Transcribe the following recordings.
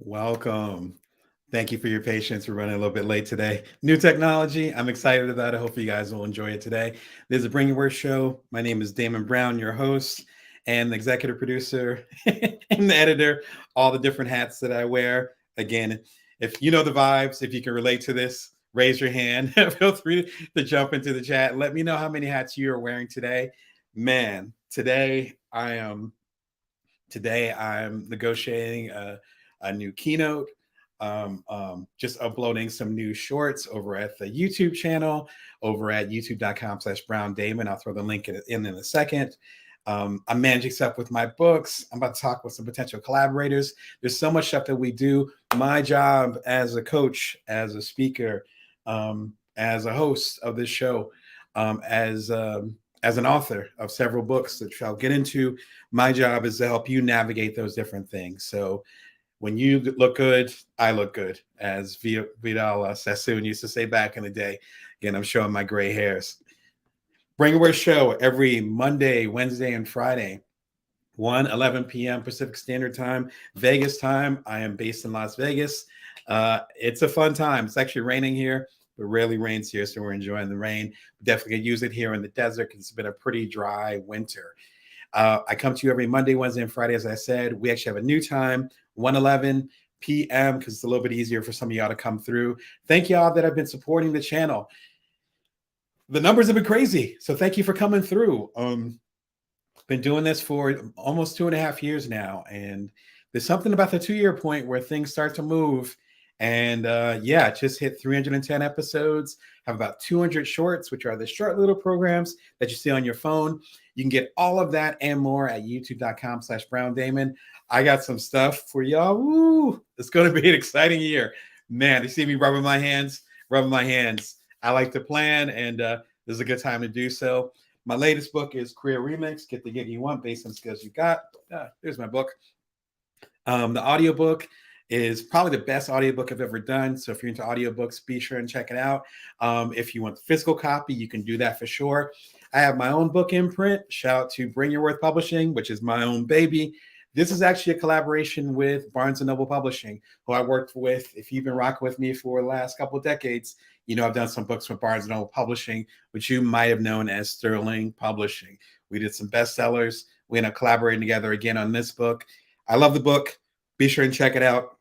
Welcome. Thank you for your patience. We're running a little bit late today. New technology. I'm excited about it. Hopefully, you guys will enjoy it today. This is a Bring Your Work show. My name is Damon Brown, your host and the executive producer and the editor, all the different hats that I wear. Again, if you know the vibes, if you can relate to this, raise your hand. Feel free to jump into the chat. Let me know how many hats you are wearing today. Man, today I'm negotiating a new keynote. Just uploading some new shorts over at the YouTube channel, over at youtube.com/Brown Damon. I'll throw the link in a second. I'm managing stuff with my books. I'm about to talk with some potential collaborators. There's so much stuff that we do. My job as a coach, as a speaker, as a host of this show, as an author of several books that I'll get into, my job is to help you navigate those different things. So when you look good, I look good, as Vidal Sassoon used to say back in the day. Again, I'm showing my gray hairs. Bring Your Work show every Monday, Wednesday, and Friday, 11 p.m. Pacific Standard Time, Vegas time. I am based in Las Vegas. It's a fun time. It's actually raining here. It rarely rains here, so we're enjoying the rain. We definitely could use it here in the desert because it's been a pretty dry winter. I come to you every Monday, Wednesday, and Friday, as I said. We actually have a new time, 1:11 p.m., because it's a little bit easier for some of y'all to come through. Thank y'all that have been supporting the channel. The numbers have been crazy, so thank you for coming through. Been doing this for almost 2.5 years now, and there's something about the 2-year point where things start to move. And just hit 310 episodes, have about 200 shorts, which are the short little programs that you see on your phone. You can get all of that and more at youtube.com/Brown Damon. I got some stuff for y'all. Woo! It's going to be an exciting year. Man, you see me rubbing my hands. I like to plan, and this is a good time to do so. My latest book is Career Remix, Get the Gig You Want Based on Skills You Got. Here's my book. The audiobook is probably the best audiobook I've ever done. So if you're into audiobooks, be sure and check it out. If you want the physical copy, you can do that for sure. I have my own book imprint. Shout out to Bring Your Worth Publishing, which is my own baby. This is actually a collaboration with Barnes & Noble Publishing, who I worked with. If you've been rocking with me for the last couple of decades, you know I've done some books with Barnes & Noble Publishing, which you might have known as Sterling Publishing. We did some bestsellers. We ended up collaborating together again on this book. I love the book. Be sure and check it out.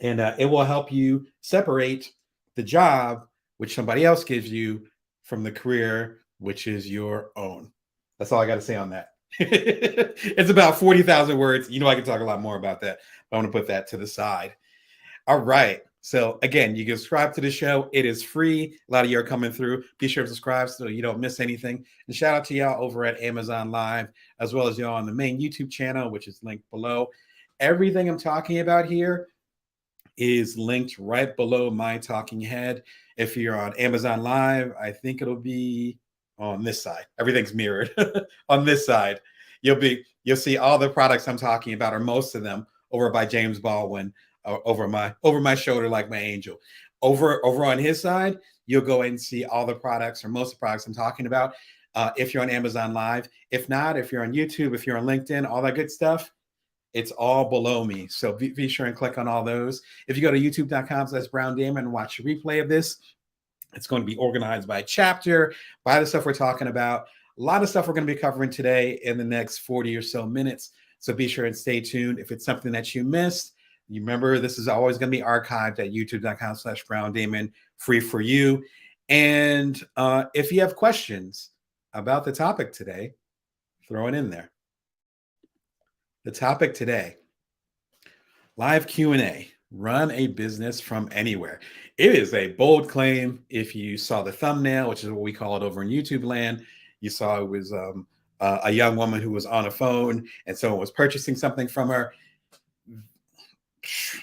And it will help you separate the job, which somebody else gives you, from the career, which is your own. That's all I got to say on that. It's about 40,000 words. You know, I can talk a lot more about that, but I want to put that to the side. All right. So again, you can subscribe to the show. It is free. A lot of you are coming through. Be sure to subscribe so you don't miss anything. And shout out to y'all over at Amazon Live, as well as y'all on the main YouTube channel, which is linked below. Everything I'm talking about here is linked right below my talking head. If you're on Amazon Live, I think it'll be on this side. Everything's mirrored on this side. You'll see all the products I'm talking about, or most of them, over by James Baldwin, over my shoulder like my angel. Over on his side, you'll go and see all the products, or most of the products I'm talking about, if you're on Amazon Live. If not, if you're on YouTube, if you're on LinkedIn, all that good stuff, it's all below me. So be sure and click on all those. If you go to youtube.com/Brown Damon and watch a replay of this, it's going to be organized by chapter, by the stuff we're talking about. A lot of stuff we're going to be covering today in the next 40 or so minutes. So be sure and stay tuned. If it's something that you missed, you remember this is always going to be archived at youtube.com/Brown Damon, free for you. And if you have questions about the topic today, throw it in there. The topic today, live Q&A, run a business from anywhere. It is a bold claim. If you saw the thumbnail, which is what we call it over in YouTube land, you saw it was a young woman who was on a phone and someone was purchasing something from her.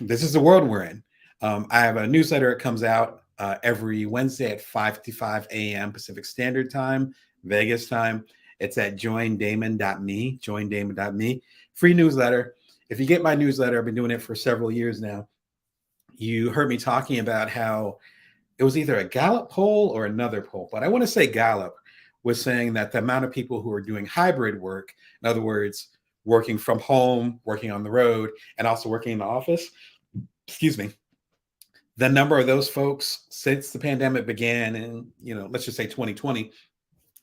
This is the world we're in. I have a newsletter. It comes out every Wednesday at 5:55 a.m. Pacific Standard Time, Vegas time. It's at joindamon.me. Free newsletter. If you get my newsletter, I've been doing it for several years now. You heard me talking about how it was either a Gallup poll or another poll, but I want to say Gallup was saying that the amount of people who are doing hybrid work, in other words, working from home, working on the road, and also working in the office, excuse me, the number of those folks since the pandemic began in, let's just say 2020,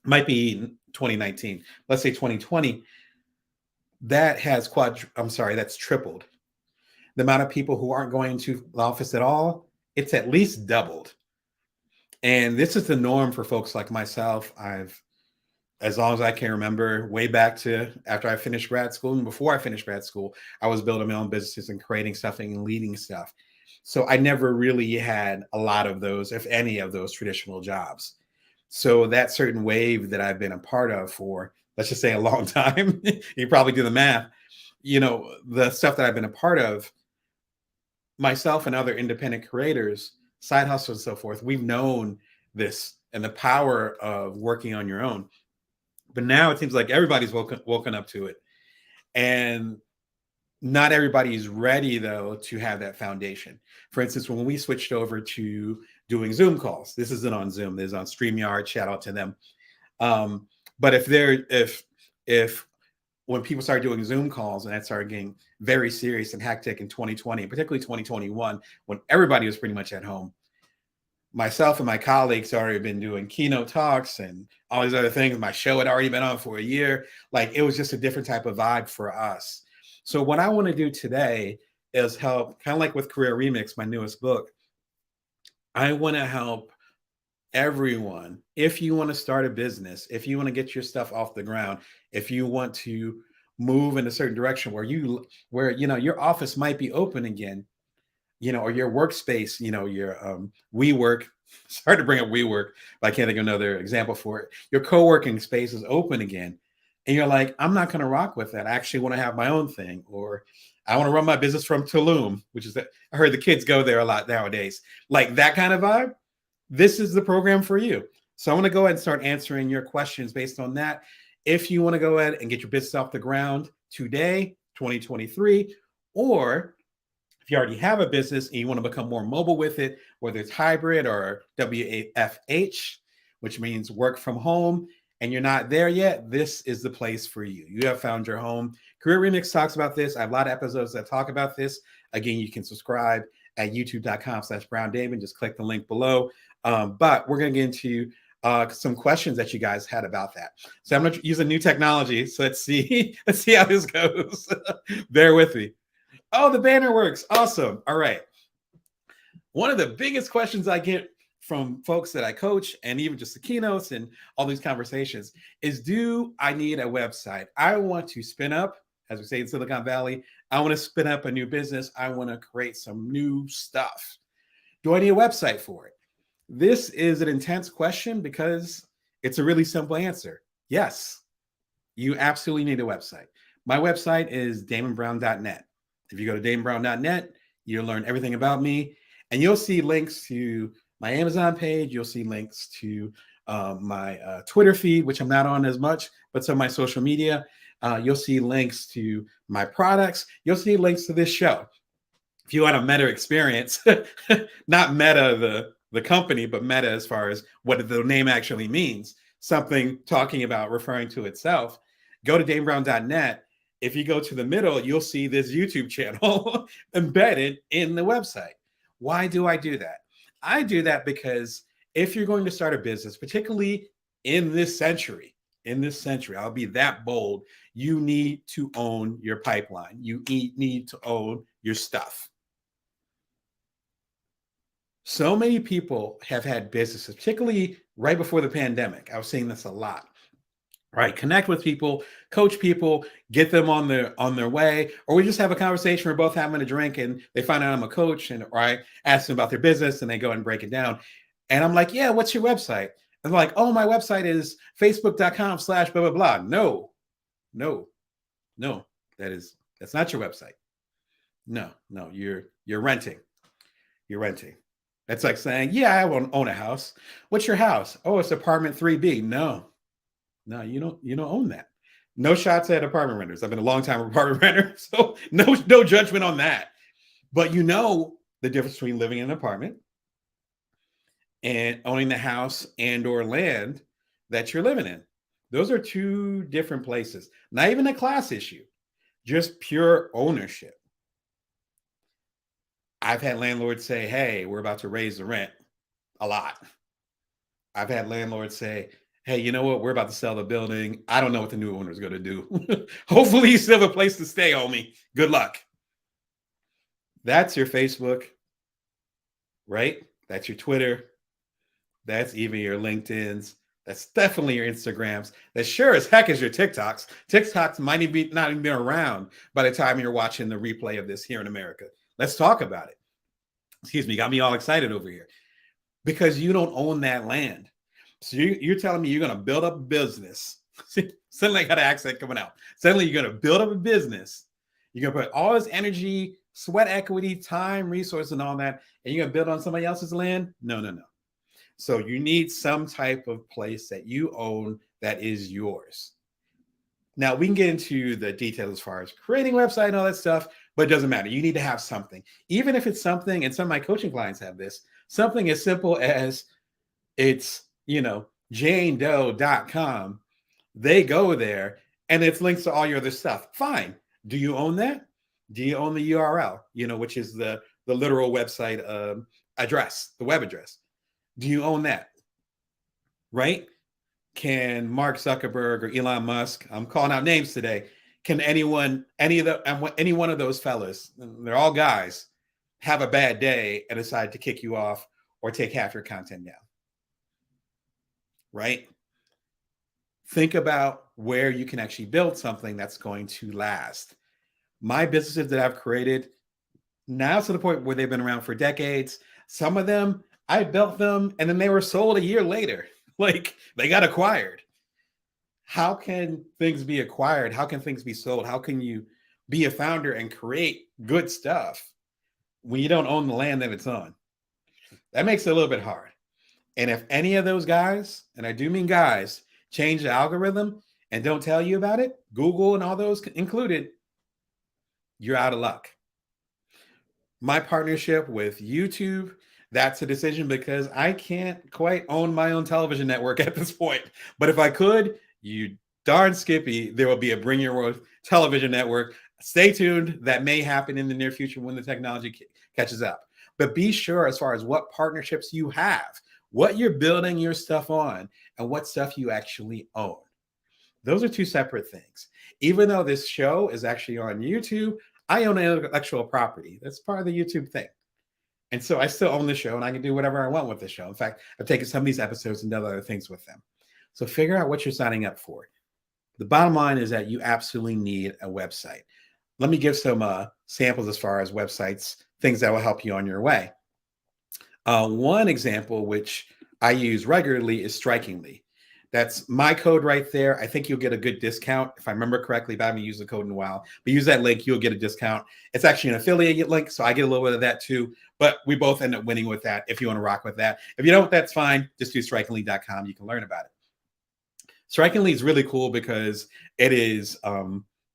might be 2019. Let's say 2020, that has that's tripled. The amount of people who aren't going to the office at all, it's at least doubled. And this is the norm for folks like myself. As long as I can remember, way back to after I finished grad school and before I finished grad school, I was building my own businesses and creating stuff and leading stuff. So I never really had a lot of those, if any of those traditional jobs. So that certain wave that I've been a part of for, let's just say, a long time, you probably do the math, the stuff that I've been a part of, myself and other independent creators, side hustles and so forth, we've known this and the power of working on your own. But now it seems like everybody's woken up to it. And not everybody is ready, though, to have that foundation. For instance, when we switched over to doing Zoom calls, this isn't on Zoom, this is on StreamYard, shout out to them. But if when people started doing Zoom calls and that started getting very serious and hectic in 2020, particularly 2021, when everybody was pretty much at home, myself and my colleagues already been doing keynote talks and all these other things. My show had already been on for a year. Like, it was just a different type of vibe for us. So what I want to do today is help, kind of like with Career Remix, my newest book. I want to help everyone. If you want to start a business, if you want to get your stuff off the ground, if you want to move in a certain direction where your office might be open again, or your workspace, your WeWork. Sorry to bring up WeWork, but I can't think of another example for it. Your co-working space is open again. And you're like, I'm not going to rock with that. I actually want to have my own thing, or I want to run my business from Tulum, which is I heard the kids go there a lot nowadays. Like that kind of vibe. This is the program for you. So I want to go ahead and start answering your questions based on that. If you want to go ahead and get your business off the ground today, 2023, or if you already have a business and you want to become more mobile with it, whether it's hybrid or WFH, which means work from home, and you're not there yet, this is the place for you. You have found your home. Career Remix talks about this. I have a lot of episodes that talk about this. Again, you can subscribe at youtube.com/Brown Damon. Just click the link below. But we're going to get into some questions that you guys had about that. So I'm going to use a new technology. So let's see how this goes. Bear with me. Oh, the banner works. Awesome. All right. One of the biggest questions I get from folks that I coach, and even just the keynotes and all these conversations, is, do I need a website? I want to spin up, as we say in Silicon Valley, I want to spin up a new business. I want to create some new stuff. Do I need a website for it? This is an intense question because it's a really simple answer. Yes, you absolutely need a website. My website is damonbrown.net. If you go to damonbrown.net, you'll learn everything about me, and you'll see links to my Amazon page. You'll see links to my Twitter feed, which I'm not on as much, but some of my social media. You'll see links to my products. You'll see links to this show. If you want a meta experience, not Meta the company, but Meta as far as what the name actually means, something talking about referring to itself, go to damonbrown.net. If you go to the middle, you'll see this YouTube channel embedded in the website. Why do I do that? I do that because if you're going to start a business, particularly in this century, I'll be that bold, you need to own your pipeline. You need to own your stuff. So many people have had businesses, particularly right before the pandemic. I was seeing this a lot. Right, connect with people, coach people, get them on their way, or we just have a conversation. We're both having a drink, and they find out I'm a coach, and or I ask them about their business, and they go and break it down. And I'm like, "Yeah, what's your website?" And they're like, "Oh, my website is facebook.com/blah blah blah." No, that's not your website. No, you're renting. You're renting. That's like saying, "Yeah, I own a house." What's your house? Oh, it's apartment 3B. No, you don't own that. No shots at apartment renters. I've been a long time apartment renter, so no judgment on that. But you know the difference between living in an apartment and owning the house and or land that you're living in. Those are two different places. Not even a class issue, just pure ownership. I've had landlords say, hey, we're about to raise the rent a lot. I've had landlords say, hey, you know what? We're about to sell the building. I don't know what the new owner is going to do. Hopefully, you still have a place to stay, homie. Good luck. That's your Facebook, right? That's your Twitter. That's even your LinkedIn's. That's definitely your Instagrams. That sure as heck is your TikToks. TikToks might even not even be around by the time you're watching the replay of this here in America. Let's talk about it. Excuse me, got me all excited over here because you don't own that land. So you're telling me you're going to build up a business. Suddenly I got an accent coming out. Suddenly you're going to build up a business. You're going to put all this energy, sweat equity, time, resource, and all that, and you're going to build on somebody else's land? No, no, no. So you need some type of place that you own that is yours. Now we can get into the details as far as creating a website and all that stuff, but it doesn't matter. You need to have something, even if it's something, and some of my coaching clients have this, something as simple as it's, janedoe.com. They go there and it's links to all your other stuff. Fine. Do you own that? Do you own the URL, which is the literal website address, the web address? Do you own that? Right? Can Mark Zuckerberg or Elon Musk, I'm calling out names today, can any one of those fellas, they're all guys, have a bad day and decide to kick you off or take half your content down? Right? Think about where you can actually build something that's going to last. My businesses that I've created now to the point where they've been around for decades, some of them, I built them and then they were sold a year later. Like they got acquired. How can things be acquired? How can things be sold? How can you be a founder and create good stuff when you don't own the land that it's on? That makes it a little bit hard. And if any of those guys, and I do mean guys, change the algorithm and don't tell you about it, Google and all those included, you're out of luck. My partnership with YouTube, that's a decision because I can't quite own my own television network at this point. But if I could, you darn Skippy, there will be a Bring Your Own television network. Stay tuned. That may happen in the near future when the technology catches up. But be sure as far as what partnerships you have, what you're building your stuff on, and what stuff you actually own. Those are two separate things. Even though this show is actually on YouTube, I own intellectual property. That's part of the YouTube thing. And so I still own the show and I can do whatever I want with the show. In fact, I've taken some of these episodes and done other things with them. So figure out what you're signing up for. The bottom line is that you absolutely need a website. Let me give some samples as far as websites, things that will help you on your way. One example, which I use regularly, is Strikingly. That's my code right there. I think you'll get a good discount. If I remember correctly, but I haven't used the code in a while. But use that link, you'll get a discount. It's actually an affiliate link, so I get a little bit of that too. But we both end up winning with that if you want to rock with that. If you don't, that's fine. Just do strikingly.com. You can learn about it. Strikingly is really cool because it is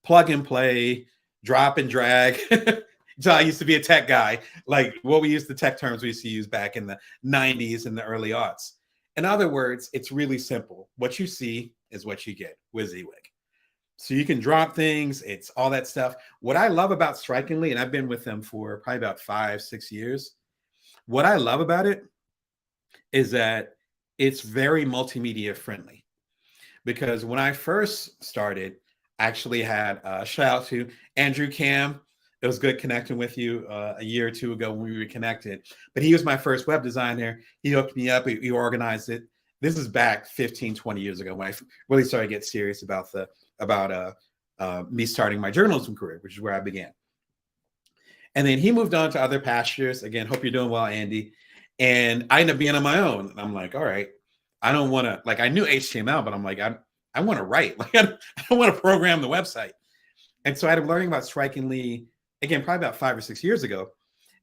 plug and play, drop and drag. So I used to be a tech guy, like what we used the tech terms we used to use back in the 90s and the early aughts. In other words, it's really simple. What you see is what you get with Zwick. So you can drop things. It's all that stuff. What I love about Strikingly, and I've been with them for probably about 5-6 years. What I love about it is that it's very multimedia friendly. Because when I first started, I actually had a shout out to Andrew Cam. It was good connecting with you a year or two ago when we were connected. But he was my first web designer. He hooked me up. He organized it. This is back 15, 20 years ago when I really started to get serious about me starting my journalism career, which is where I began. And then he moved on to other pastures. Again, hope you're doing well, Andy. And I ended up being on my own. And I'm like, all right, I don't want to, like, I knew HTML, but I'm like, I want to write. Like, I don't want to program the website. And so I ended up learning about Strikingly, again, probably about 5 or 6 years ago.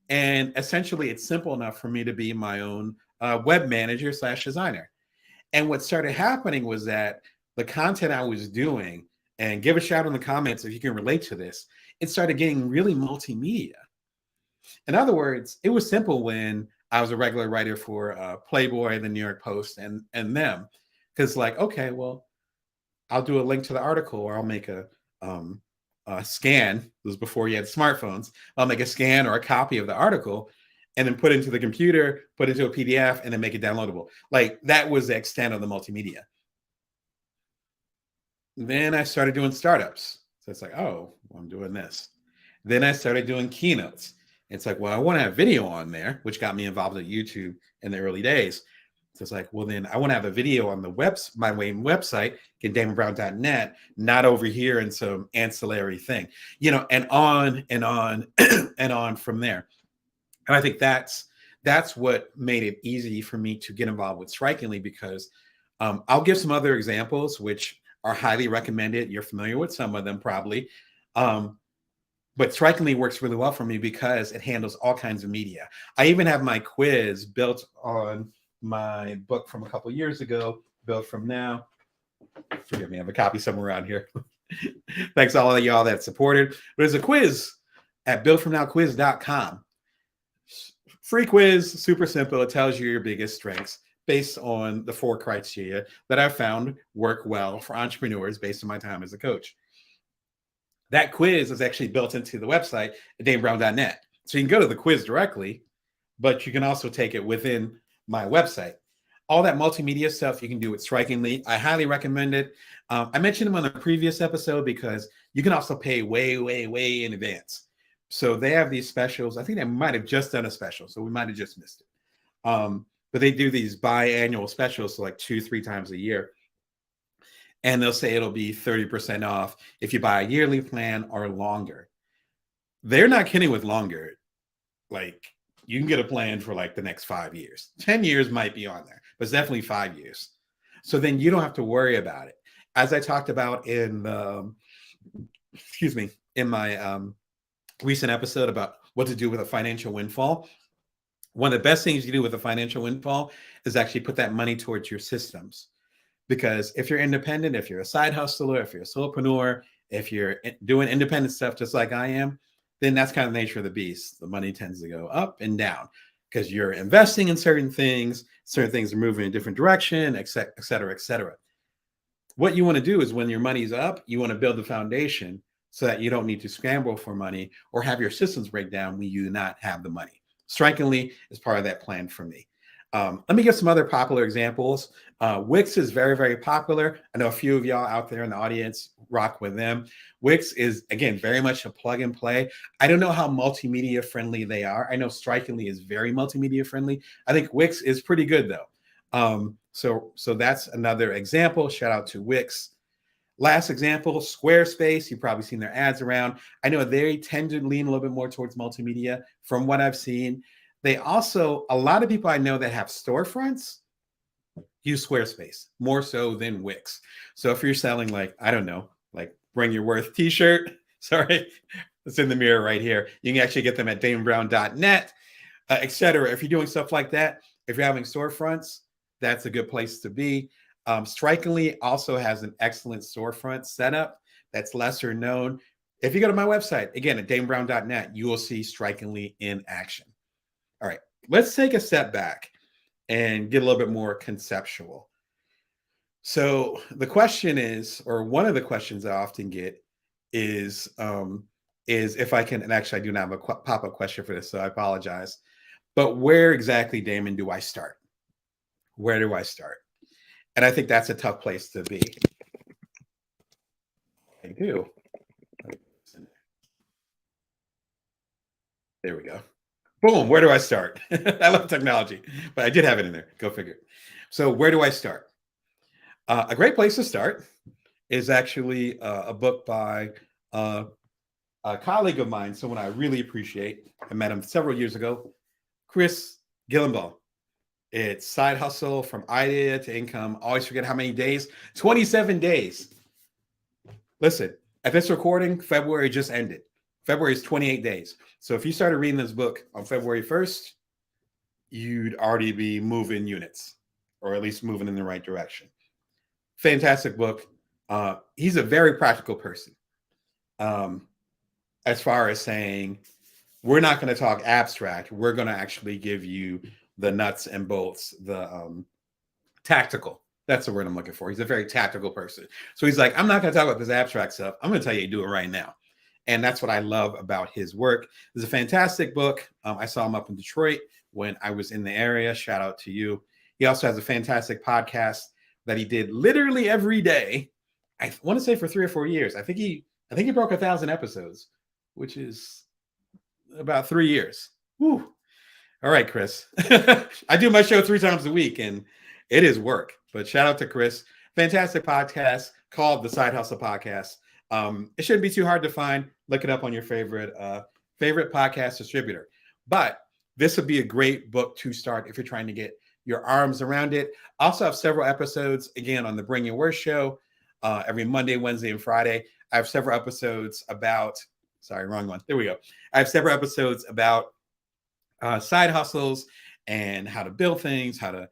And essentially, it's simple enough for me to be my own web manager / designer. And what started happening was that the content I was doing, and give a shout in the comments if you can relate to this, it started getting really multimedia. In other words, it was simple when I was a regular writer for Playboy, the New York Post, and them. Because like, okay, well, I'll do a link to the article, or I'll make scan. This was before you had smartphones. I'll make a scan or a copy of the article and then put it into the computer, put it into a PDF, and then make it downloadable. Like that was the extent of the multimedia. Then I started doing startups. So it's like, oh, well, I'm doing this. Then I started doing keynotes. It's like, well, I want to have video on there, which got me involved with YouTube in the early days. So it's like, well, then I want to have a video on the my main website, get damonbrown.net, not over here in some ancillary thing, and on and on and on from there. And I think that's what made it easy for me to get involved with Strikingly, because I'll give some other examples, which are highly recommended. You're familiar with some of them probably. But Strikingly works really well for me because it handles all kinds of media. I even have my quiz built on my book from a couple of years ago, Built From Now. Forgive me, I have a copy somewhere around here. Thanks to all of y'all that supported. There's a quiz at builtfromnowquiz.com. Free quiz, super simple. It tells you your biggest strengths based on the 4 criteria that I found work well for entrepreneurs based on my time as a coach. That quiz is actually built into the website at damebrown.net. So you can go to the quiz directly, but you can also take it within my website. All that multimedia stuff you can do with Strikingly. I highly recommend it. I mentioned them on the previous episode because you can also pay way, way, way in advance. So they have these specials. I think they might have just done a special, so we might have just missed it. But they do these biannual specials, so like 2-3 times a year. And they'll say it'll be 30% off if you buy a yearly plan or longer. They're not kidding with longer. Like you can get a plan for like the next 5 years. 10 years might be on there, but it's definitely 5 years. So then you don't have to worry about it. As I talked about in my recent episode about what to do with a financial windfall, one of the best things you do with a financial windfall is actually put that money towards your systems. Because if you're independent, if you're a side hustler, if you're a solopreneur, if you're doing independent stuff just like I am, then that's kind of the nature of the beast. The money tends to go up and down because you're investing in certain things are moving in a different direction, et cetera, et cetera. What you want to do is when your money's up, you want to build the foundation so that you don't need to scramble for money or have your systems break down when you do not have the money. Strikingly is part of that plan for me. Let me give some other popular examples. Wix is very, very popular. I know a few of y'all out there in the audience rock with them. Wix is, again, very much a plug and play. I don't know how multimedia friendly they are. I know Strikingly is very multimedia friendly. I think Wix is pretty good though. So that's another example. Shout out to Wix. Last example, Squarespace. You've probably seen their ads around. I know they tend to lean a little bit more towards multimedia from what I've seen. They also, a lot of people I know that have storefronts use Squarespace more so than Wix. So if you're selling like, I don't know, like Bring Your Worth t-shirt, sorry, it's in the mirror right here. You can actually get them at damonbrown.net, et cetera. If you're doing stuff like that, if you're having storefronts, that's a good place to be. Strikingly also has an excellent storefront setup that's lesser known. If you go to my website, again, at damonbrown.net, you will see Strikingly in action. All right, let's take a step back and get a little bit more conceptual. So the question is, or one of the questions I often get is if I can, and actually I do not have a pop-up question for this, so I apologize, but where exactly, Damon, do I start? Where do I start? And I think that's a tough place to be. I do. There we go. Boom, where do I start? I love technology, but I did have it in there. Go figure. So where do I start? A great place to start is actually a book by a colleague of mine, someone I really appreciate. I met him several years ago, Chris Gillenbaugh. It's Side Hustle from Idea to Income. Always forget how many days. 27 days. Listen, at this recording, February just ended. February is 28 days. So if you started reading this book on February 1st, you'd already be moving units, or at least moving in the right direction. Fantastic book. He's a very practical person. As far as saying, we're not going to talk abstract. We're going to actually give you the nuts and bolts, the tactical. That's the word I'm looking for. He's a very tactical person. So he's like, I'm not going to talk about this abstract stuff. I'm going to tell you to do it right now. And that's what I love about his work. It's a fantastic book. I saw him up in Detroit when I was in the area. Shout out to you. He also has a fantastic podcast that he did literally every day. I want to say for 3 or 4 years. I think he broke 1,000 episodes, which is about 3 years. Whew. All right, Chris. I do my show 3 times a week, and it is work. But shout out to Chris. Fantastic podcast called the Side Hustle Podcast. It shouldn't be too hard to find. Look it up on your favorite podcast distributor. But this would be a great book to start if you're trying to get your arms around it. I also have several episodes, again, on the Bring Your Worst show every Monday, Wednesday, and Friday. I have several episodes about, sorry, wrong one. There we go. I have several episodes about side hustles and how to build things, how to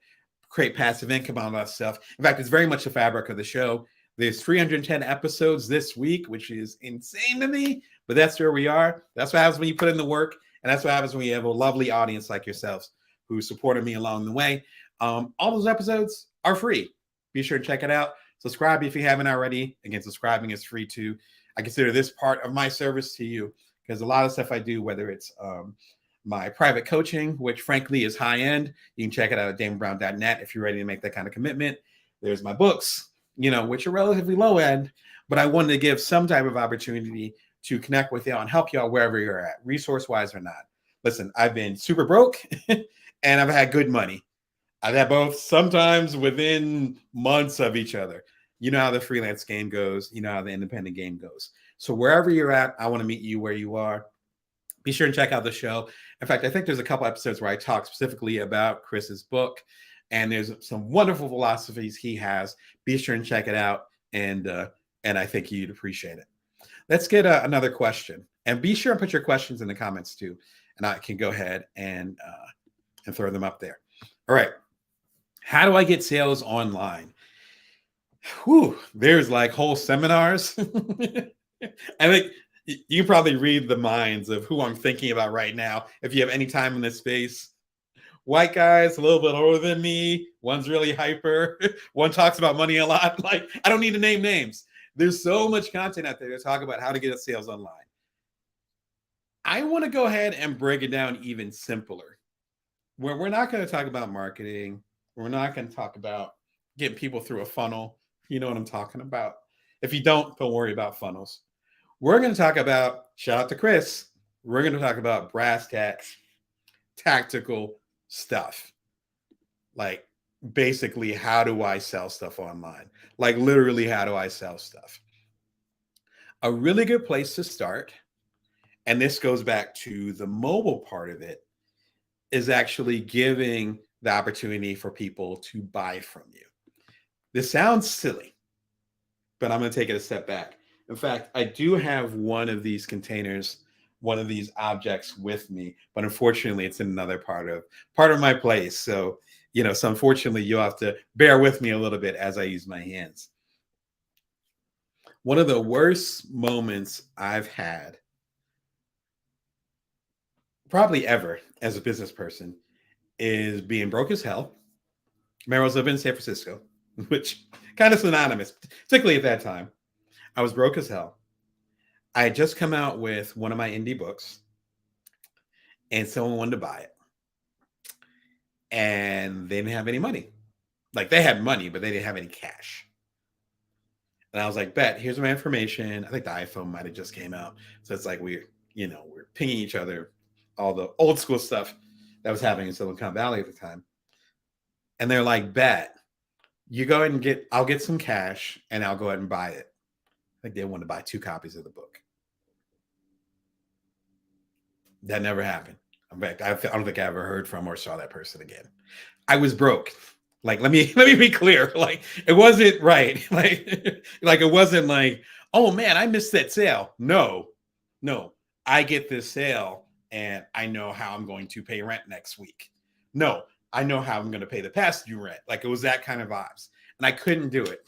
create passive income, all that stuff. In fact, it's very much the fabric of the show. There's 310 episodes this week, which is insane to me, but that's where we are. That's what happens when you put in the work, and that's what happens when you have a lovely audience like yourselves who supported me along the way. All those episodes are free. Be sure to check it out. Subscribe if you haven't already. Again, subscribing is free too. I consider this part of my service to you because a lot of stuff I do, whether it's my private coaching, which frankly is high end, you can check it out at damonbrown.net if you're ready to make that kind of commitment. There's my books, which are relatively low end, but I wanted to give some type of opportunity to connect with y'all and help y'all wherever you're at, resource-wise or not. Listen, I've been super broke and I've had good money. I've had both, sometimes within months of each other. You know how the freelance game goes. You know how the independent game goes. So wherever you're at, I want to meet you where you are. Be sure and check out the show. In fact, I think there's a couple episodes where I talk specifically about Chris's book, and there's some wonderful philosophies he has. Be sure and check it out, and I think you'd appreciate it. Let's get another question, and be sure and put your questions in the comments too, and I can go ahead and throw them up there. All right. How do I get sales online? Whew, there's like whole seminars. I think you can probably read the minds of who I'm thinking about right now. If you have any time in this space, white guys, a little bit older than me. One's really hyper. One talks about money a lot. Like, I don't need to name names. There's so much content out there to talk about how to get sales online. I want to go ahead and break it down even simpler. Where we're not going to talk about marketing. We're not going to talk about getting people through a funnel. You know what I'm talking about. If you don't worry about funnels. We're going to talk about, shout out to Chris, we're going to talk about brass tacks, tactical stuff. Like basically, how do I sell stuff online? Like literally, how do I sell stuff? A really good place to start, and this goes back to the mobile part of it, is actually giving the opportunity for people to buy from you. This sounds silly, but I'm going to take it a step back. In fact, I do have one of these containers, one of these objects with me, but unfortunately it's in another part of my place. So, so unfortunately you'll have to bear with me a little bit as I use my hands. One of the worst moments I've had probably ever as a business person is being broke as hell. Remember, I was living in San Francisco, which kind of synonymous, particularly at that time. I was broke as hell. I had just come out with one of my indie books, and someone wanted to buy it. And they didn't have any money. Like, they had money, but they didn't have any cash. And I was like, bet, here's my information. I think the iPhone might have just came out. So it's like we're pinging each other, all the old school stuff that was happening in Silicon Valley at the time. And they're like, bet, you go ahead and I'll get some cash and I'll go ahead and buy it. I think they wanted to buy 2 copies of the book. That never happened. In fact, I don't think I ever heard from or saw that person again. I was broke. Like, let me be clear. Like, it wasn't right. Like it wasn't like, oh man, I missed that sale. No, I get this sale and I know how I'm going to pay rent next week. No, I know how I'm going to pay the past due rent. Like, it was that kind of vibes, and I couldn't do it.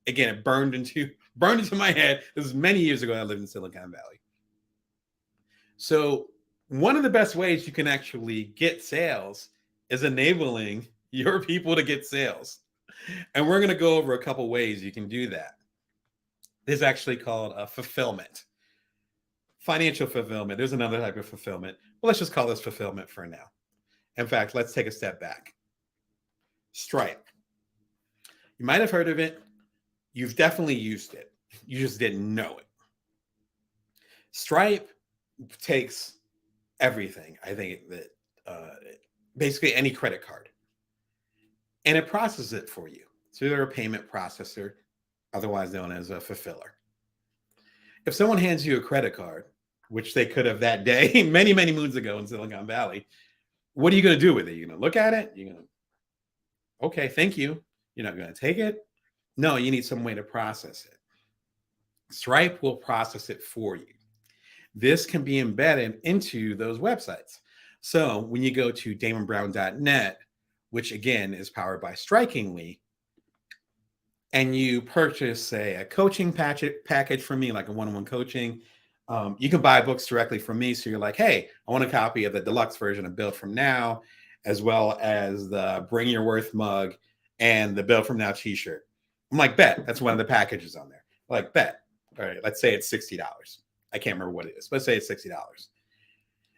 Again, it burned into my head. This was many years ago. I lived in Silicon Valley. So one of the best ways you can actually get sales is enabling your people to get sales. And we're going to go over a couple ways you can do that. This is actually called fulfillment. Financial fulfillment. There's another type of fulfillment. Well, let's just call this fulfillment for now. In fact, let's take a step back. Stripe. You might have heard of it. You've definitely used it. You just didn't know it. Stripe takes everything. I think that basically any credit card, and it processes it for you. So they're a payment processor, otherwise known as a fulfiller. If someone hands you a credit card, which they could have that day, many, many moons ago in Silicon Valley, what are you going to do with it? You're going to look at it? You're going to, okay, thank you. You're not going to take it? No, you need some way to process it. Stripe will process it for you. This can be embedded into those websites. So when you go to damonbrown.net, which again is powered by Strikingly, and you purchase, say, a coaching package from me, like a one-on-one coaching, you can buy books directly from me. So you're like, hey, I want a copy of the deluxe version of Build From Now, as well as the Bring Your Worth mug and the Build From Now t-shirt. I'm like, bet. That's one of the packages on there. Like, bet. All right, let's say it's $60. I can't remember what it is. Let's say it's $60.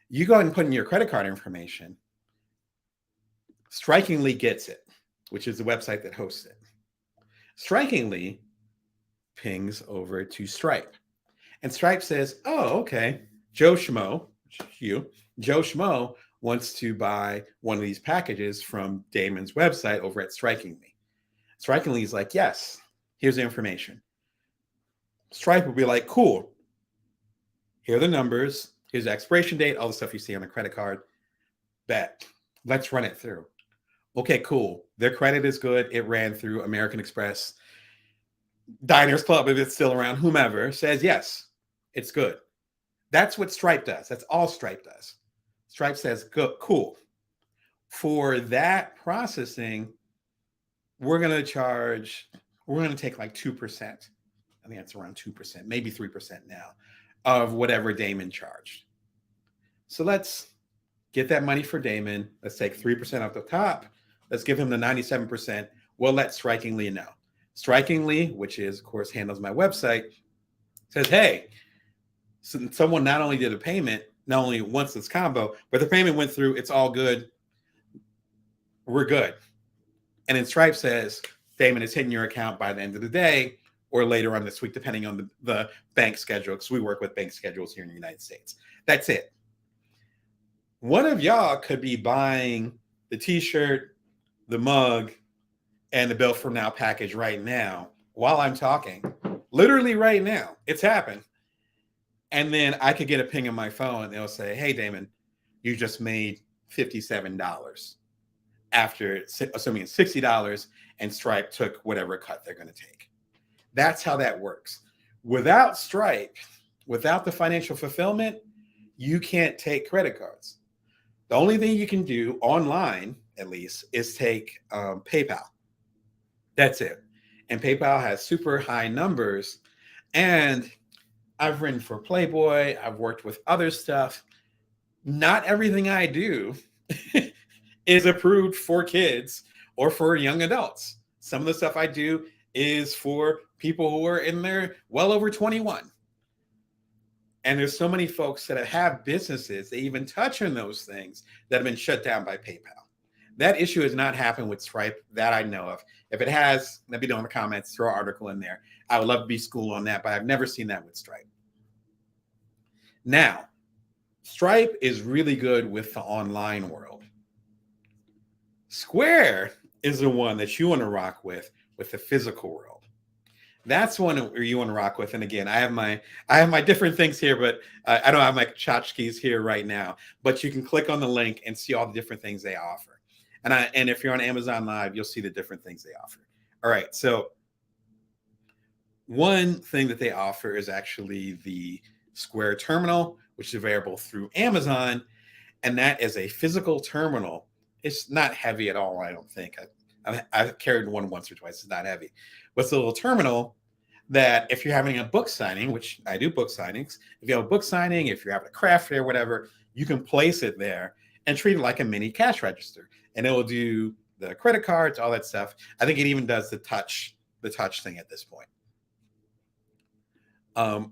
You go ahead and put in your credit card information. Strikingly gets it, which is the website that hosts it. Strikingly pings over to Stripe. And Stripe says, oh, okay, Joe Schmo, Joe Schmo wants to buy one of these packages from Damon's website over at Strikingly. Strikingly is like, yes, here's the information. Stripe will be like, cool. Here are the numbers. Here's the expiration date, all the stuff you see on a credit card. Bet. Let's run it through. Okay, cool. Their credit is good. It ran through American Express. Diners Club, if it's still around, whomever, says, yes, it's good. That's what Stripe does. That's all Stripe does. Stripe says, good, cool. For that processing, we're going to take like 2%. I think that's around 2%, maybe 3% now of whatever Damon charged. So let's get that money for Damon. Let's take 3% off the top. Let's give him the 97%. We'll let Strikingly know. Strikingly, which is, of course, handles my website, says, hey, so someone not only did a payment, not only wants this combo, but the payment went through. It's all good. We're good. And then Stripe says, Damon is hitting your account by the end of the day or later on this week, depending on the bank schedule, because we work with bank schedules here in the United States. That's it. One of y'all could be buying the t-shirt, the mug, and the Build From Now package right now while I'm talking. Literally right now. It's happened. And then I could get a ping on my phone and they'll say, hey, Damon, you just made $57 after assuming it's $60 and Stripe took whatever cut they're going to take. That's how that works. Without Stripe, without the financial fulfillment, you can't take credit cards. The only thing you can do online, at least, is take PayPal. That's it. And PayPal has super high numbers. And I've written for Playboy. I've worked with other stuff. Not everything I do is approved for kids or for young adults. Some of the stuff I do is for people who are in their well over 21. And there's so many folks that have businesses, they even touch on those things that have been shut down by PayPal. That issue has not happened with Stripe that I know of. If it has, let me know in the comments, throw an article in there. I would love to be schooled on that, but I've never seen that with Stripe. Now, Stripe is really good with the online world. Square is the one that you want to rock with the physical world. That's one where you want to rock with. And again, I have my different things here, but I don't have my tchotchkes here right now. But you can click on the link and see all the different things they offer. And if you're on Amazon Live, you'll see the different things they offer. All right. So one thing that they offer is actually the Square Terminal, which is available through Amazon. And that is a physical terminal. It's not heavy at all, I don't think. I've carried one once or twice. It's not heavy. But it's a little terminal that if you're having a book signing, which I do book signings, if you have a book signing, if you're having a craft fair, whatever, you can place it there and treat it like a mini cash register. And it will do the credit cards, all that stuff. I think it even does the touch thing at this point.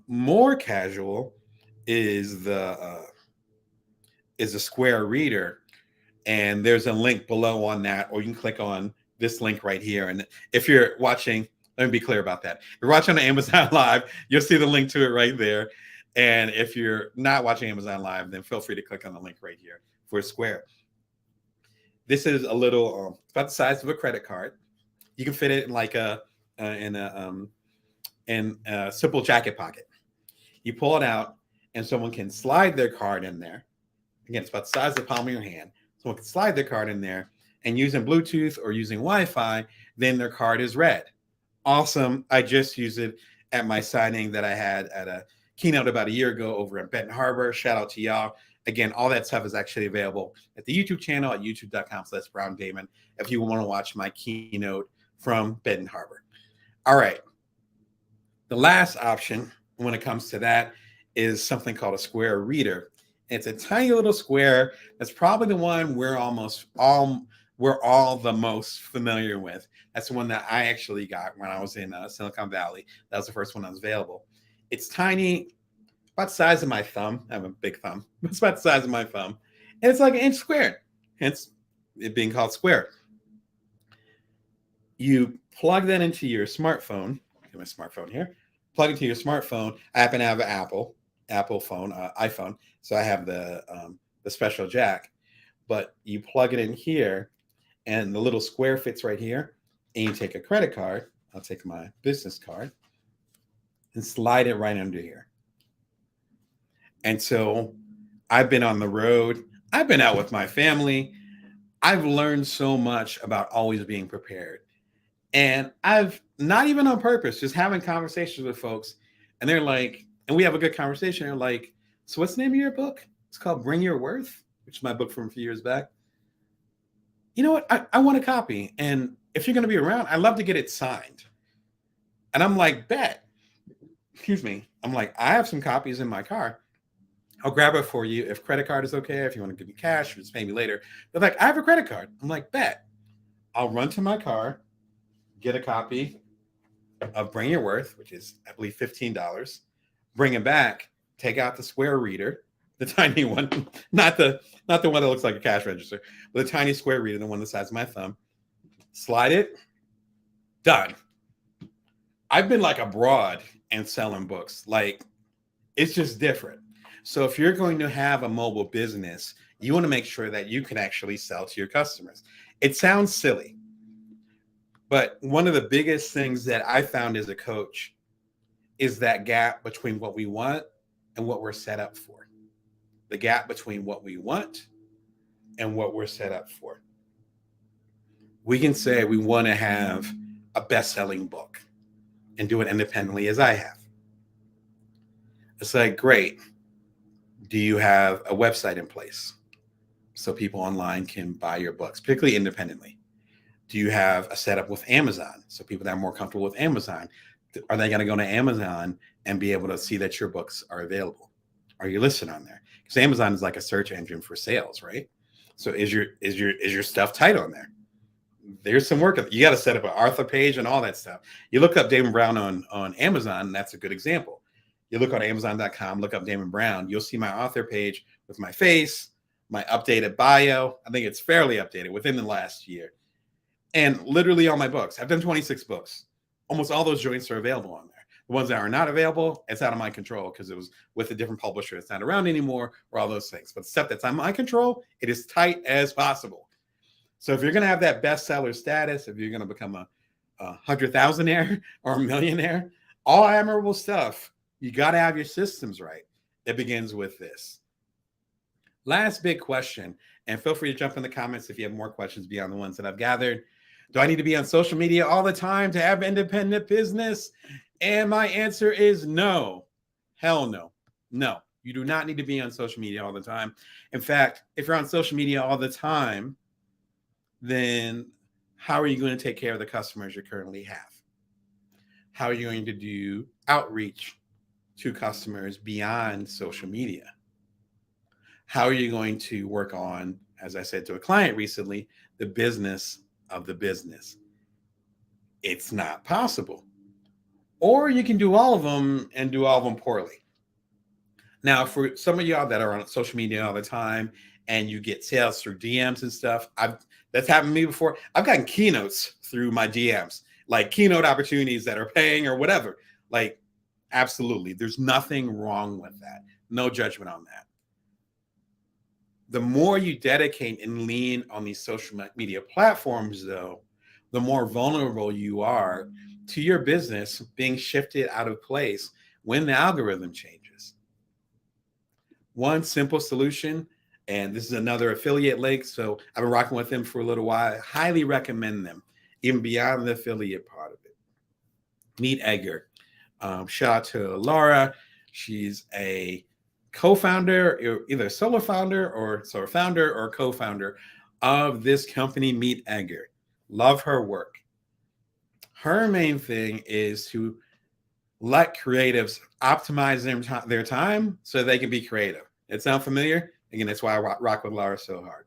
More casual is the Square Reader, and there's a link below on that, or you can click on this link right here. And if you're watching, let me be clear about that. If you're watching on Amazon Live, you'll see the link to it right there. And if you're not watching Amazon Live, then feel free to click on the link right here for Square. This is a little about the size of a credit card. You can fit it in like in a simple jacket pocket. You pull it out, and someone can slide their card in there. Again, it's about the size of the palm of your hand. Someone can slide their card in there, and using Bluetooth or using Wi-Fi, then their card is read. Awesome. I just used it at my signing that I had at a keynote about a year ago over at Benton Harbor. Shout out to y'all. Again, all that stuff is actually available at the YouTube channel at youtube.com/Brown Damon if you want to watch my keynote from Benton Harbor. All right. The last option when it comes to that is something called a Square Reader. It's a tiny little square. That's probably the one we're all the most familiar with. That's the one that I actually got when I was in Silicon Valley. That was the first one that was available. It's tiny, about the size of my thumb. I have a big thumb. It's about the size of my thumb. And it's like an inch squared. Hence it being called Square. You plug that into your smartphone. Get my smartphone here. Plug into your smartphone. I happen to have an Apple phone, iPhone. So I have the special jack. But you plug it in here, and the little square fits right here. And you take a credit card. I'll take my business card and slide it right under here. And so I've been on the road. I've been out with my family. I've learned so much about always being prepared. And I've not even on purpose, just having conversations with folks. And they're like, and we have a good conversation. They're like, so what's the name of your book? It's called Bring Your Worth, which is my book from a few years back. You know what? I want a copy. And if you're going to be around, I'd love to get it signed. And I'm like, bet. Excuse me. I'm like, I have some copies in my car. I'll grab it for you. If credit card is okay, if you want to give me cash, or just pay me later. They're like, I have a credit card. I'm like, bet. I'll run to my car, get a copy of Bring Your Worth, which is, I believe, $15. Bring it back, take out the Square Reader, the tiny one, not the one that looks like a cash register, but the tiny Square Reader, the one the size of my thumb. Slide it, done. I've been like abroad and selling books. Like, it's just different. So if you're going to have a mobile business, you want to make sure that you can actually sell to your customers. It sounds silly, but one of the biggest things that I found as a coach is that gap between what we want and what we're set up for. The gap between what we want and what we're set up for. We can say we want to have a best-selling book and do it independently as I have. It's like, great. Do you have a website in place so people online can buy your books, particularly independently? Do you have a setup with Amazon so people that are more comfortable with Amazon, are they going to go to Amazon and be able to see that your books are available? Are you listed on there? Because Amazon is like a search engine for sales, right? So is your stuff tight on there? There's some work. You got to set up an author page and all that stuff. You look up Damon Brown on Amazon, and that's a good example. You look on Amazon.com, look up Damon Brown. You'll see my author page with my face, my updated bio. I think it's fairly updated within the last year. And literally all my books. I've done 26 books. Almost all those joints are available on there. The ones that are not available, it's out of my control because it was with a different publisher. It's not around anymore, or all those things. But the stuff that's on my control, it is tight as possible. So if you're going to have that bestseller status, if you're going to become a 100,000-aire or a millionaire, all admirable stuff, you got to have your systems right. It begins with this. Last big question, and feel free to jump in the comments if you have more questions beyond the ones that I've gathered. Do I need to be on social media all the time to have independent business? And my answer is no. Hell no. No, you do not need to be on social media all the time. In fact, if you're on social media all the time, then how are you going to take care of the customers you currently have? How are you going to do outreach to customers beyond social media? How are you going to work on, as I said to a client recently, the business of the business? It's not possible. Or you can do all of them and do all of them poorly. Now, for some of y'all that are on social media all the time and you get sales through DMs and stuff, I've that's happened to me before. I've gotten keynotes through my DMs, like keynote opportunities that are paying or whatever. Like, absolutely, there's nothing wrong with that. No judgment on that. The more you dedicate and lean on these social media platforms, though, the more vulnerable you are to your business being shifted out of place when the algorithm changes. One simple solution, and this is another affiliate link. So I've been rocking with them for a little while. I highly recommend them, even beyond the affiliate part of it. Meet Edgar. Shout out to Laura. She's a co-founder, either solo founder or co-founder of this company, Meet Edgar. Love her work. Her main thing is to let creatives optimize their time so they can be creative. It sound familiar? Again, that's why I rock with Laura so hard.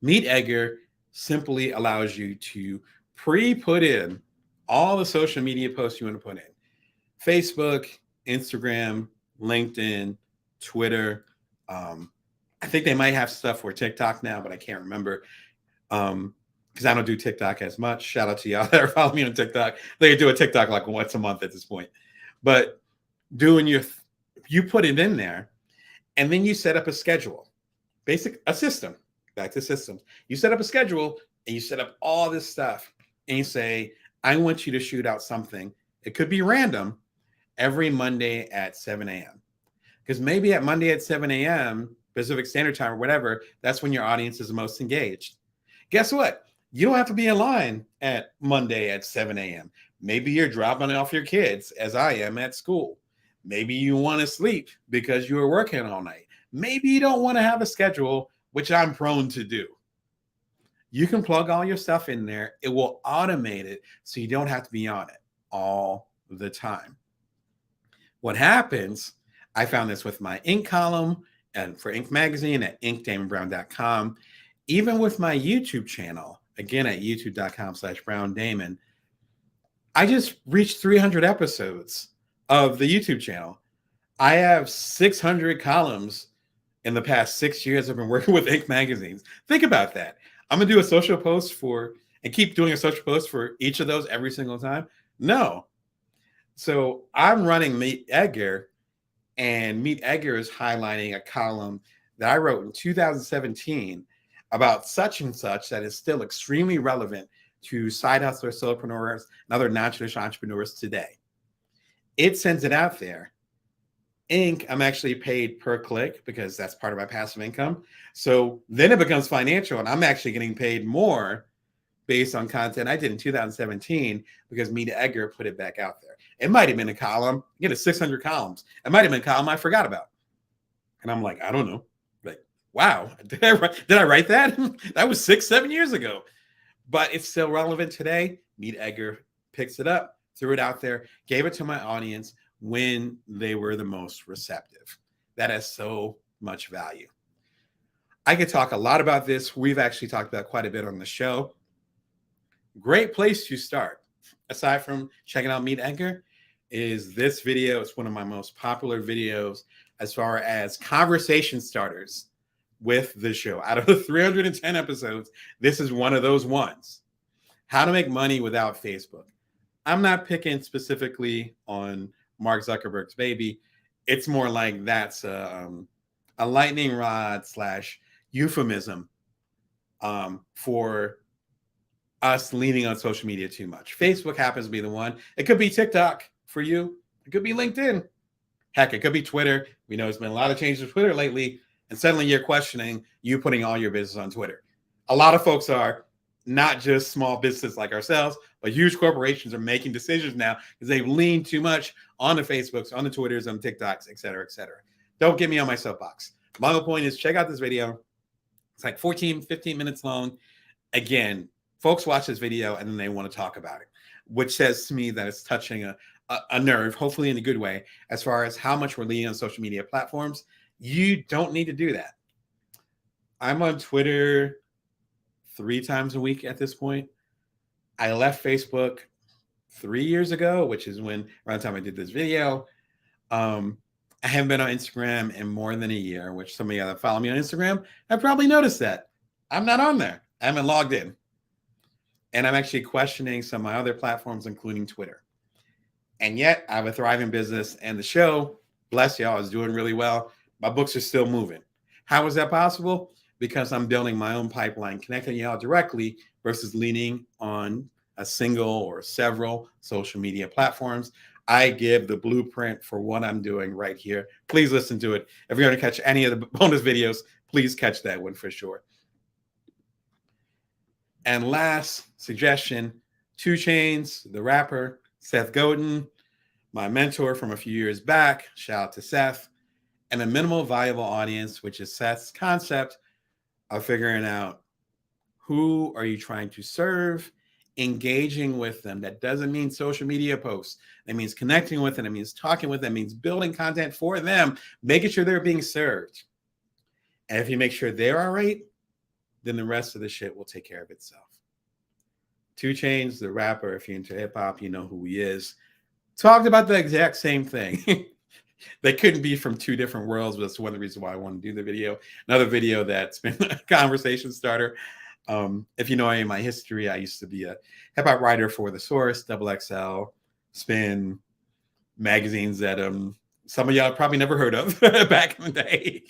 Meet Edgar simply allows you to pre-put in all the social media posts you want to put in. Facebook, Instagram, LinkedIn, Twitter. I think they might have stuff for TikTok now, but I can't remember. Because I don't do TikTok as much. Shout out to y'all that are following me on TikTok. They do a TikTok like once a month at this point. But you put it in there, and then you set up a schedule, a system. Back to systems. You set up a schedule, and you set up all this stuff, and you say, I want you to shoot out something. It could be random every Monday at 7 a.m. Because maybe at Monday at 7 a.m. Pacific Standard Time or whatever, that's when your audience is most engaged. Guess what? You don't have to be in line at Monday at 7 a.m. Maybe you're dropping off your kids, as I am at school. Maybe you want to sleep because you were working all night. Maybe you don't want to have a schedule, which I'm prone to do. You can plug all your stuff in there. It will automate it so you don't have to be on it all the time. What happens, I found this with my Inc. column and for Inc. magazine at inkdamonbrown.com, even with my YouTube channel, again at youtube.com/BrownDamon, I just reached 300 episodes of the YouTube channel. I have 600 columns in the past 6 years I've been working with Inc. magazines. Think about that. I'm going to do a social post and keep doing a social post for each of those every single time? No. So I'm running Meet Edgar, and Meet Edgar is highlighting a column that I wrote in 2017 about such and such that is still extremely relevant to side hustlers, solopreneurs, and other non-traditional entrepreneurs today. It sends it out there. Inc., I'm actually paid per click because that's part of my passive income. So then it becomes financial, and I'm actually getting paid more based on content I did in 2017 because Meet Edgar put it back out there. It might have been a column, it's 600 columns. It might have been a column I forgot about. And I'm like, I don't know. Like, wow, did I write that? That was 6-7 years ago. But it's still relevant today. Meet Edgar picks it up, threw it out there, gave it to my audience when they were the most receptive. That has so much value. I could talk a lot about this. We've actually talked about quite a bit on the show. Great place to start, aside from checking out Meet Edgar, is this video. It's one of my most popular videos as far as conversation starters with the show. Out of the 310 episodes, this is one of those ones. How to make money without Facebook. I'm not picking specifically on Mark Zuckerberg's baby. It's more like that's a lightning rod / euphemism for us leaning on social media too much. Facebook happens to be the one. It could be TikTok for you. It could be LinkedIn. Heck, it could be Twitter. We know there's been a lot of changes with Twitter lately, and suddenly you're questioning you putting all your business on Twitter. A lot of folks are, not just small businesses like ourselves, but huge corporations are making decisions now because they've leaned too much on the Facebooks, on the Twitters, on TikToks, et cetera, et cetera. Don't get me on my soapbox. My whole point is check out this video. It's like 14, 15 minutes long. Again, folks watch this video and then they want to talk about it, which says to me that it's touching a nerve, hopefully in a good way, as far as how much we're leaning on social media platforms. You don't need to do that. I'm on Twitter 3 times a week at this point. I left Facebook 3 years ago, which is around the time I did this video. I haven't been on Instagram in more than a year, which some of you that follow me on Instagram have probably noticed that. I'm not on there. I haven't logged in. And I'm actually questioning some of my other platforms, including Twitter. And yet I have a thriving business, and the show, bless y'all, is doing really well. My books are still moving. How is that possible? Because I'm building my own pipeline, connecting y'all directly versus leaning on a single or several social media platforms. I give the blueprint for what I'm doing right here. Please listen to it. If you're going to catch any of the bonus videos, please catch that one for sure. And last suggestion, 2 Chainz, the rapper, Seth Godin, my mentor from a few years back, shout out to Seth, and a minimal viable audience, which is Seth's concept of figuring out who are you trying to serve, engaging with them. That doesn't mean social media posts. That means connecting with them. It means talking with them. It means building content for them, making sure they're being served. And if you make sure they're all right, then the rest of the shit will take care of itself. 2 Chainz, the rapper, if you're into hip hop, you know who he is, talked about the exact same thing. They couldn't be from 2 different worlds, but that's one of the reasons why I want to do the video. Another video that's been a conversation starter. If you know any of my history, I used to be a hip hop writer for The Source, XXL, Spin, magazines that some of y'all probably never heard of back in the day.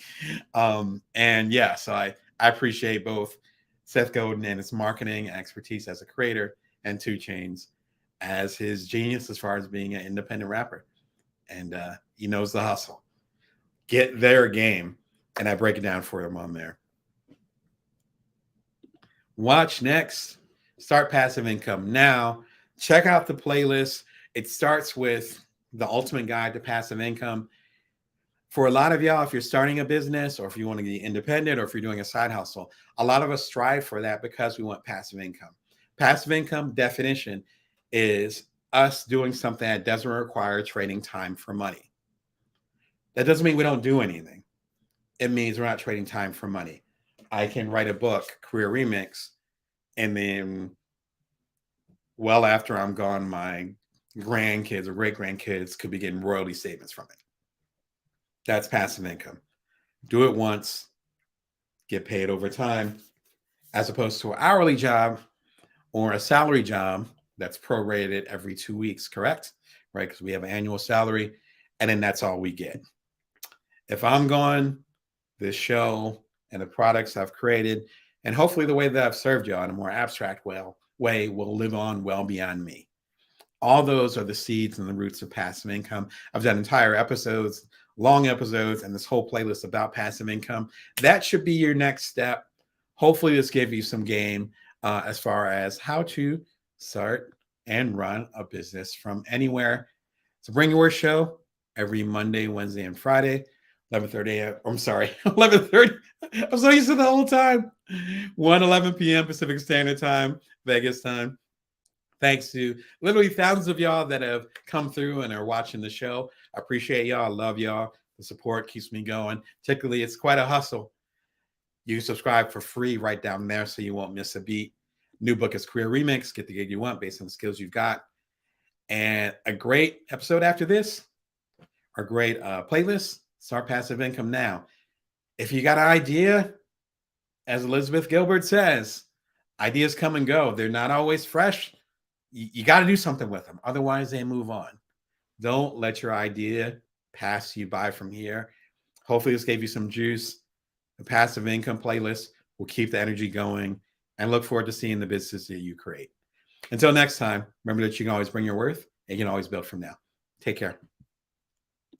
And yeah, so I appreciate both Seth Godin and his marketing expertise as a creator, and 2 Chainz as his genius as far as being an independent rapper. And he knows the hustle. Get their game. And I break it down for him on there. Watch next. Start passive income now. Check out the playlist. It starts with the ultimate guide to passive income. For a lot of y'all, if you're starting a business, or if you want to be independent, or if you're doing a side hustle, a lot of us strive for that because we want passive income. Passive income definition is us doing something that doesn't require trading time for money. That doesn't mean we don't do anything. It means we're not trading time for money. I can write a book, Career Remix, and then well after I'm gone, my grandkids or great grandkids could be getting royalty statements from it. That's passive income. Do it once, get paid over time, as opposed to an hourly job or a salary job that's prorated every 2 weeks, correct? Right? Because we have an annual salary, and then that's all we get. If I'm gone, this show and the products I've created, and hopefully the way that I've served y'all in a more abstract way will live on well beyond me. All those are the seeds and the roots of passive income. I've done entire episodes, long episodes, and this whole playlist about passive income. That should be your next step. Hopefully this gave you some game as far as how to start and run a business from anywhere. So Bring Your Worst show every Monday, Wednesday, and Friday, 11:30 a.m. I'm sorry, 11:30. I'm so used to the whole time. 11 p.m. Pacific Standard Time, Vegas time. Thanks to literally thousands of y'all that have come through and are watching the show. I appreciate y'all. I love y'all. The support keeps me going. Particularly, it's quite a hustle. You can subscribe for free right down there so you won't miss a beat. New book is Career Remix. Get the gig you want based on the skills you've got. And a great episode after this, our great playlist, Start Passive Income Now. If you got an idea, as Elizabeth Gilbert says, ideas come and go. They're not always fresh. You got to do something with them. Otherwise, they move on. Don't let your idea pass you by from here. Hopefully, this gave you some juice. The passive income playlist will keep the energy going, and look forward to seeing the business that you create. Until next time, remember that you can always bring your worth, and you can always build from now. Take care.